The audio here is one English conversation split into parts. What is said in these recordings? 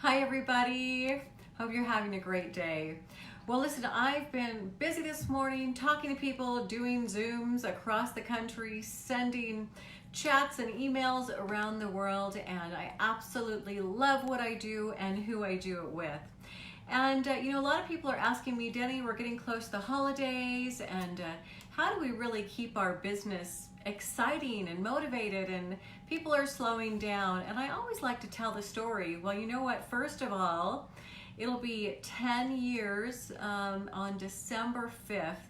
Hi everybody, hope you're having a great day. Well listen, I've been busy this morning talking to people, doing Zooms across the country, sending chats and emails around the world, and I absolutely love what I do and who I do it with. And a lot of people are asking me, Deni, we're getting close to the holidays, and how do we really keep our business exciting and motivated, and people are slowing down? And I always like to tell the story. Well, you know what? First of all, it'll be 10 years on December 5th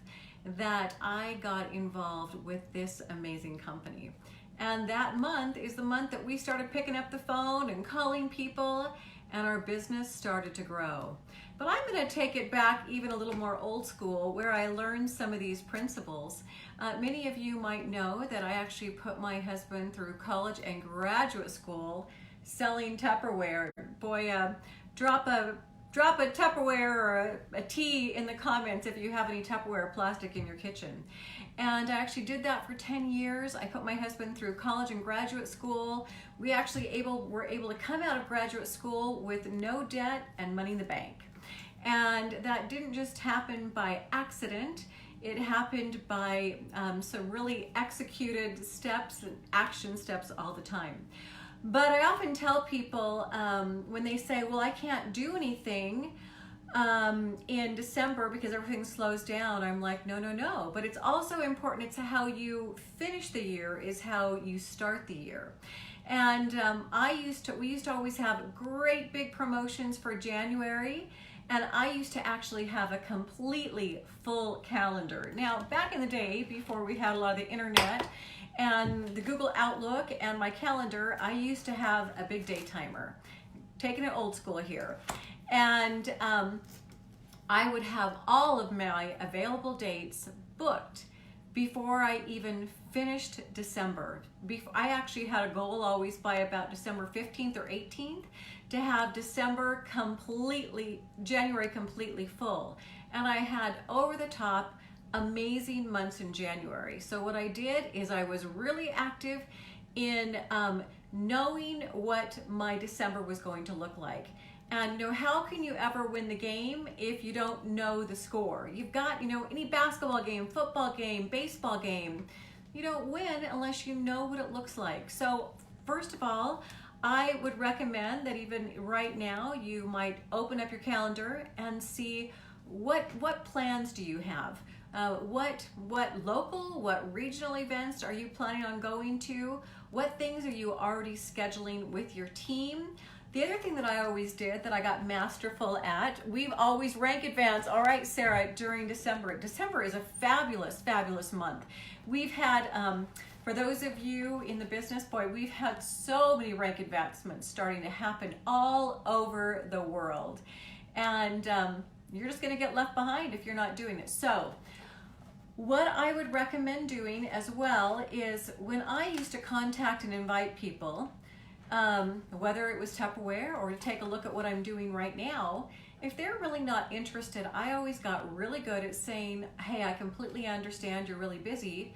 that I got involved with this amazing company. And that month is the month that we started picking up the phone and calling people, and our business started to grow. But I'm going to take it back even a little more old school, where I learned some of these principles. Many of you might know that I actually put my husband through college and graduate school selling Tupperware. Boy, drop a Tupperware or a tea in the comments if you have any Tupperware or plastic in your kitchen. And I actually did that for 10 years. I put my husband through college and graduate school. We actually were able to come out of graduate school with no debt and money in the bank. And that didn't just happen by accident. It happened by some really executed steps and action steps all the time. But I often tell people when they say, well, I can't do anything in December because everything slows down, I'm like, no. But it's also important. It's how you finish the year is how you start the year. And we used to always have great big promotions for January. And I used to actually have a completely full calendar. Now, back in the day, before we had a lot of the internet and the Google Outlook and my calendar, I used to have a big day timer. Taking it old school here. And I would have all of my available dates booked before I even finished December. I actually had a goal always by about December 15th or 18th to have January completely full. And I had over the top amazing months in January. So what I did is I was really active in knowing what my December was going to look like. And how can you ever win the game if you don't know the score? You've got, any basketball game, football game, baseball game, you don't win unless you know what it looks like. So first of all, I would recommend that even right now you might open up your calendar and see what plans do you have? What local, what regional events are you planning on going to? What things are you already scheduling with your team? The other thing that I always did that I got masterful at, we've always rank advance. All right, Sarah, during December. December is a fabulous, fabulous month. We've had, for those of you in the business, boy, we've had so many rank advancements starting to happen all over the world. And you're just gonna get left behind if you're not doing it. So what I would recommend doing as well is when I used to contact and invite people, whether it was Tupperware or to take a look at what I'm doing right now, if they're really not interested, I always got really good at saying, hey, I completely understand you're really busy.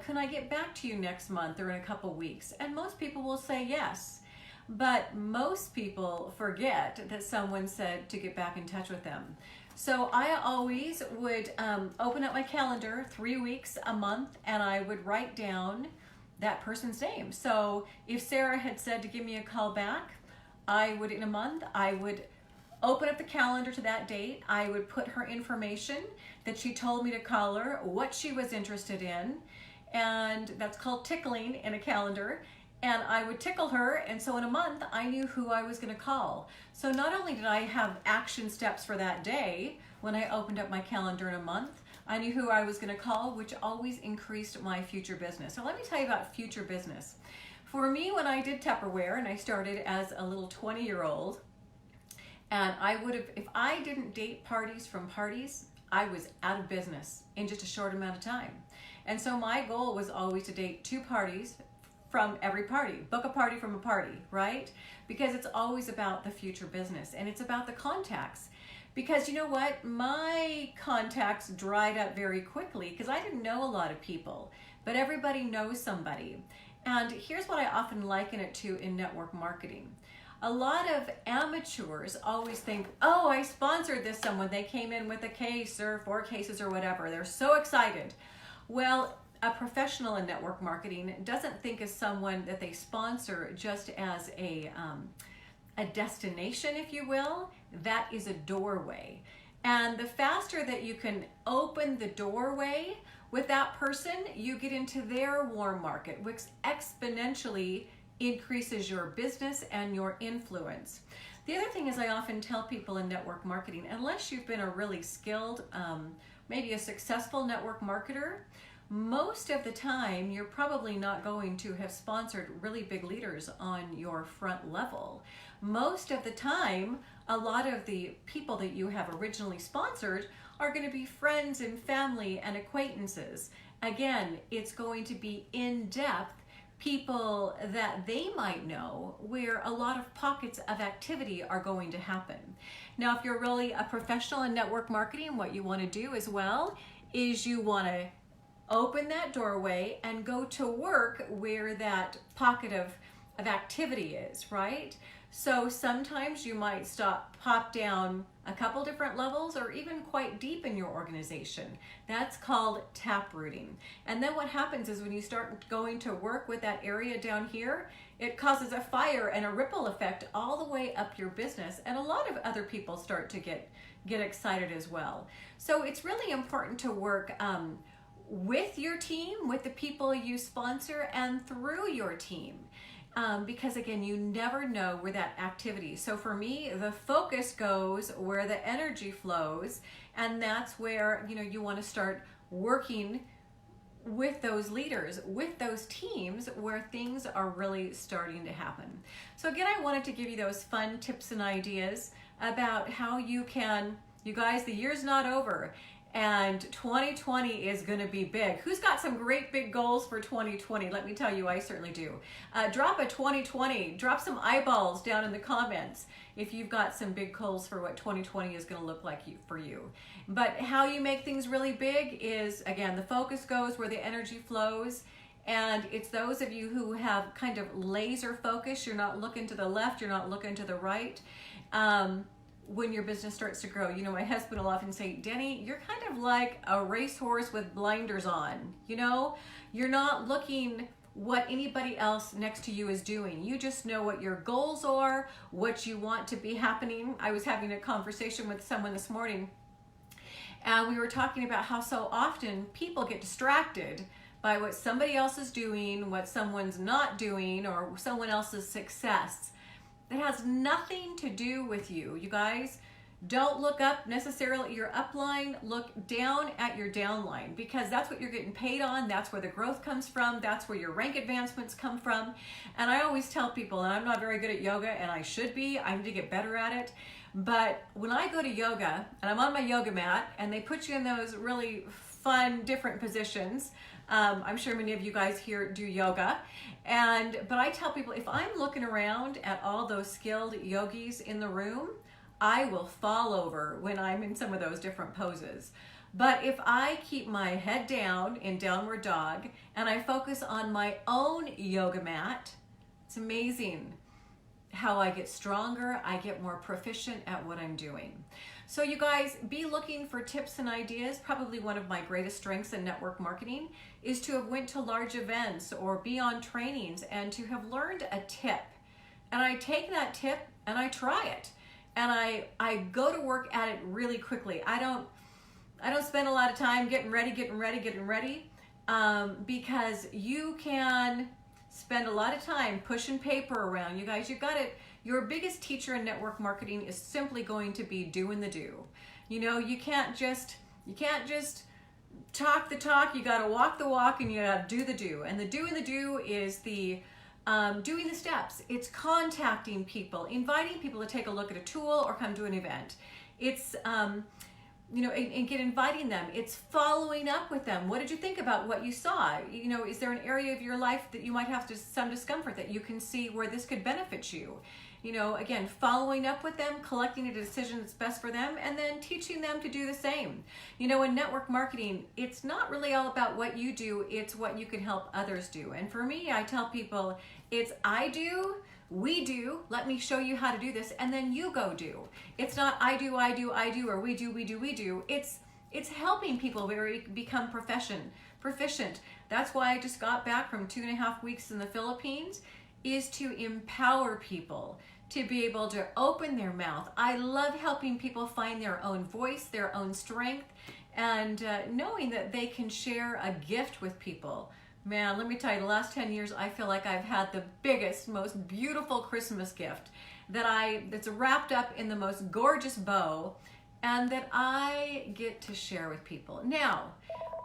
Can I get back to you next month or in a couple weeks? And most people will say yes. But most people forget that someone said to get back in touch with them. So I always would open up my calendar 3 weeks a month, and I would write down that person's name. So if Sarah had said to give me a call back, in a month, I would open up the calendar to that date. I would put her information that she told me to call her, what she was interested in, and that's called tickling in a calendar. And I would tickle her, and so in a month, I knew who I was gonna call. So not only did I have action steps for that day, when I opened up my calendar in a month, I knew who I was gonna call, which always increased my future business. So let me tell you about future business. For me, when I did Tupperware, and I started as a little 20-year-old, and I would have, if I didn't date parties from parties, I was out of business in just a short amount of time. And so my goal was always to date 2 parties from every party, book a party from a party, right? Because it's always about the future business, and it's about the contacts. Because you know what, my contacts dried up very quickly because I didn't know a lot of people, but everybody knows somebody. And here's what I often liken it to in network marketing. A lot of amateurs always think, oh, I sponsored this someone. They came in with a case or 4 cases or whatever. They're so excited. Well, a professional in network marketing doesn't think of someone that they sponsor just as a destination, if you will. That is a doorway. And the faster that you can open the doorway with that person, you get into their warm market, which exponentially increases your business and your influence. The other thing is, I often tell people in network marketing, unless you've been a really skilled, maybe a successful network marketer, most of the time you're probably not going to have sponsored really big leaders on your front level. Most of the time, a lot of the people that you have originally sponsored are going to be friends and family and acquaintances. Again, it's going to be in-depth people that they might know, where a lot of pockets of activity are going to happen. Now, if you're really a professional in network marketing, what you want to do as well is you want to open that doorway and go to work where that pocket of activity is, right? So sometimes you might pop down a couple different levels or even quite deep in your organization. That's called tap rooting. And then what happens is when you start going to work with that area down here, it causes a fire and a ripple effect all the way up your business. And a lot of other people start to get excited as well. So it's really important to work with your team, with the people you sponsor, and through your team. Because again, you never know where that activity. So for me, the focus goes where the energy flows, and that's where you want to start working with those leaders, with those teams where things are really starting to happen. So again, I wanted to give you those fun tips and ideas about how you guys, the year's not over. And 2020 is going to be big. Who's got some great big goals for 2020? Let me tell you, I certainly do. Drop a 2020, drop some eyeballs down in the comments if you've got some big goals for what 2020 is going to look like for you. But how you make things really big is, again, the focus goes where the energy flows. And it's those of you who have kind of laser focus. You're not looking to the left, you're not looking to the right. When your business starts to grow, my husband will often say, Deni, you're kind of like a racehorse with blinders on. You're not looking what anybody else next to you is doing. You just know what your goals are, what you want to be happening. I was having a conversation with someone this morning, and we were talking about how so often people get distracted by what somebody else is doing, what someone's not doing, or someone else's success. It has nothing to do with you. You guys, don't look up necessarily at your upline, look down at your downline, because that's what you're getting paid on. That's where the growth comes from. That's where your rank advancements come from. And I always tell people, and I'm not very good at yoga, and I should be, I need to get better at it. But when I go to yoga and I'm on my yoga mat and they put you in those really fun, different positions, I'm sure many of you guys here do yoga. But I tell people, if I'm looking around at all those skilled yogis in the room, I will fall over when I'm in some of those different poses. But if I keep my head down in downward dog and I focus on my own yoga mat, it's amazing how I get stronger, I get more proficient at what I'm doing. So you guys, be looking for tips and ideas. Probably one of my greatest strengths in network marketing is to have went to large events or be on trainings and to have learned a tip. And I take that tip and I try it. And I go to work at it really quickly. I don't spend a lot of time getting ready, because you can spend a lot of time pushing paper around. You guys, you got it. Your biggest teacher in network marketing is simply going to be doing the do. You can't just talk the talk. You got to walk the walk, and you got to do the do. And the doing the do is the doing the steps. It's contacting people, inviting people to take a look at a tool or come to an event. It's and inviting them. It's following up with them. What did you think about what you saw? Is there an area of your life that you might have some discomfort that you can see where this could benefit you? Again, following up with them, collecting a decision that's best for them, and then teaching them to do the same. In network marketing, it's not really all about what you do, it's what you can help others do. And for me, I tell people, it's I do we do, let me show you how to do this, and then you go do. It's not I do, or we do, we do. It's helping people become proficient. That's why I just got back from 2.5 weeks in the Philippines, is to empower people to be able to open their mouth. I love helping people find their own voice, their own strength, and knowing that they can share a gift with people. Man, let me tell you, the last 10 years, I feel like I've had the biggest, most beautiful Christmas gift that's wrapped up in the most gorgeous bow, and that I get to share with people. Now,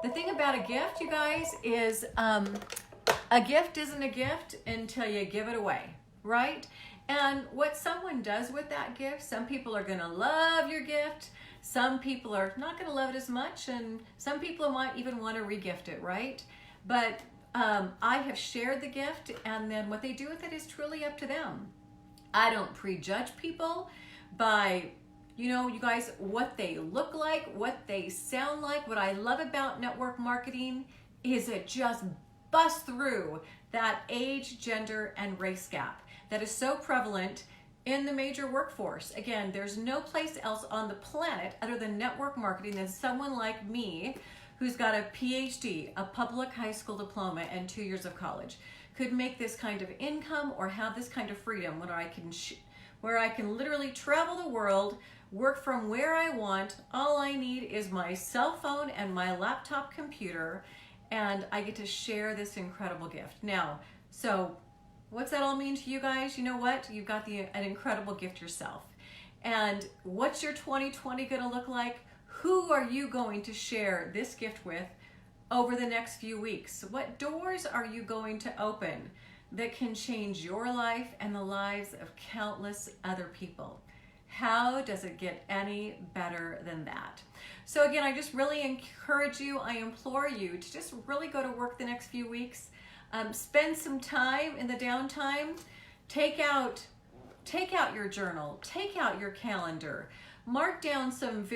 the thing about a gift, you guys, is a gift isn't a gift until you give it away, right? And what someone does with that gift, some people are gonna love your gift, some people are not gonna love it as much, and some people might even wanna re-gift it, right? But I have shared the gift, and then what they do with it is truly up to them. I don't prejudge people by, you guys, what they look like, what they sound like. What I love about network marketing is it just busts through that age, gender, and race gap that is so prevalent in the major workforce. Again, there's no place else on the planet other than network marketing than someone like me who's got a PhD, a public high school diploma, and 2 years of college, could make this kind of income or have this kind of freedom where I can literally travel the world, work from where I want. All I need is my cell phone and my laptop computer, and I get to share this incredible gift. Now, so what's that all mean to you guys? You know what? You've got an incredible gift yourself. And what's your 2020 gonna look like? Who are you going to share this gift with over the next few weeks? What doors are you going to open that can change your life and the lives of countless other people? How does it get any better than that? So again, I just really encourage you, I implore you to just really go to work the next few weeks. Spend some time in the downtime. Take out your journal, take out your calendar, mark down some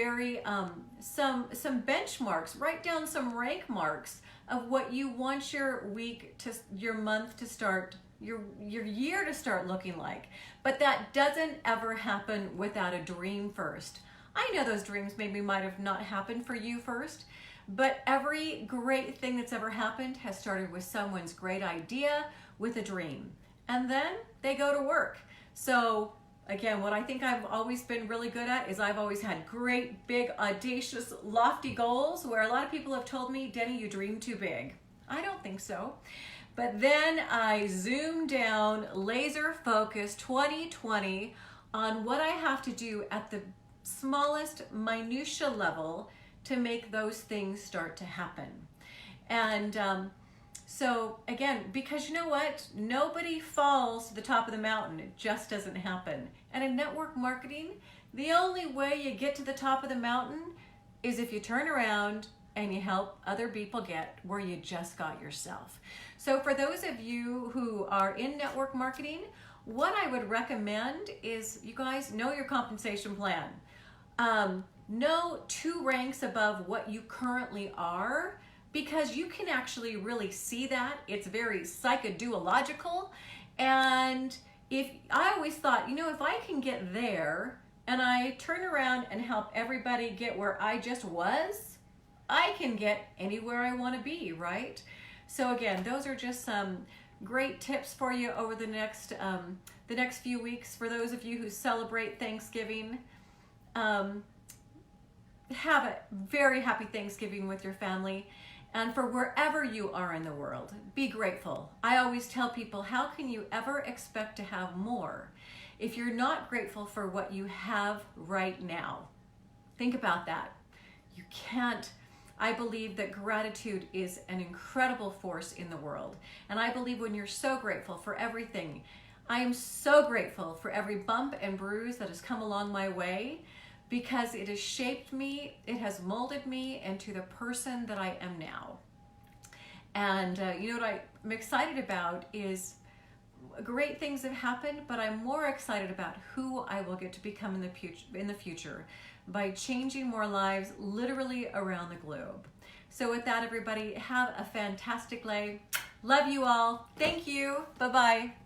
some benchmarks, write down some rank marks of what you want your week to your month to start, your year to start looking like. But that doesn't ever happen without a dream first. I know those dreams maybe might have not happened for you first, but every great thing that's ever happened has started with someone's great idea with a dream. And then they go to work. So again, what I think I've always been really good at is I've always had great, big, audacious, lofty goals where a lot of people have told me, Deni, you dream too big. I don't think so. But then I zoom down, laser focus 2020 on what I have to do at the smallest minutia level to make those things start to happen. And so again, because you know what? Nobody falls to the top of the mountain. It just doesn't happen. And in network marketing, the only way you get to the top of the mountain is if you turn around and you help other people get where you just got yourself. So for those of you who are in network marketing, what I would recommend is you guys know your compensation plan. Know 2 ranks above what you currently are, because you can actually really see that. It's very psychoduological. And I always thought, if I can get there and I turn around and help everybody get where I just was, I can get anywhere I want to be, right? So again, those are just some great tips for you over the next few weeks. For those of you who celebrate Thanksgiving, have a very happy Thanksgiving with your family. And for wherever you are in the world, be grateful. I always tell people, how can you ever expect to have more if you're not grateful for what you have right now? Think about that. You can't. I believe that gratitude is an incredible force in the world. And I believe when you're so grateful for everything, I am so grateful for every bump and bruise that has come along my way, because it has shaped me, it has molded me into the person that I am now. And what I'm excited about is great things have happened, but I'm more excited about who I will get to become in the future by changing more lives literally around the globe. So with that, everybody, have a fantastic day. Love you all. Thank you. Bye-bye.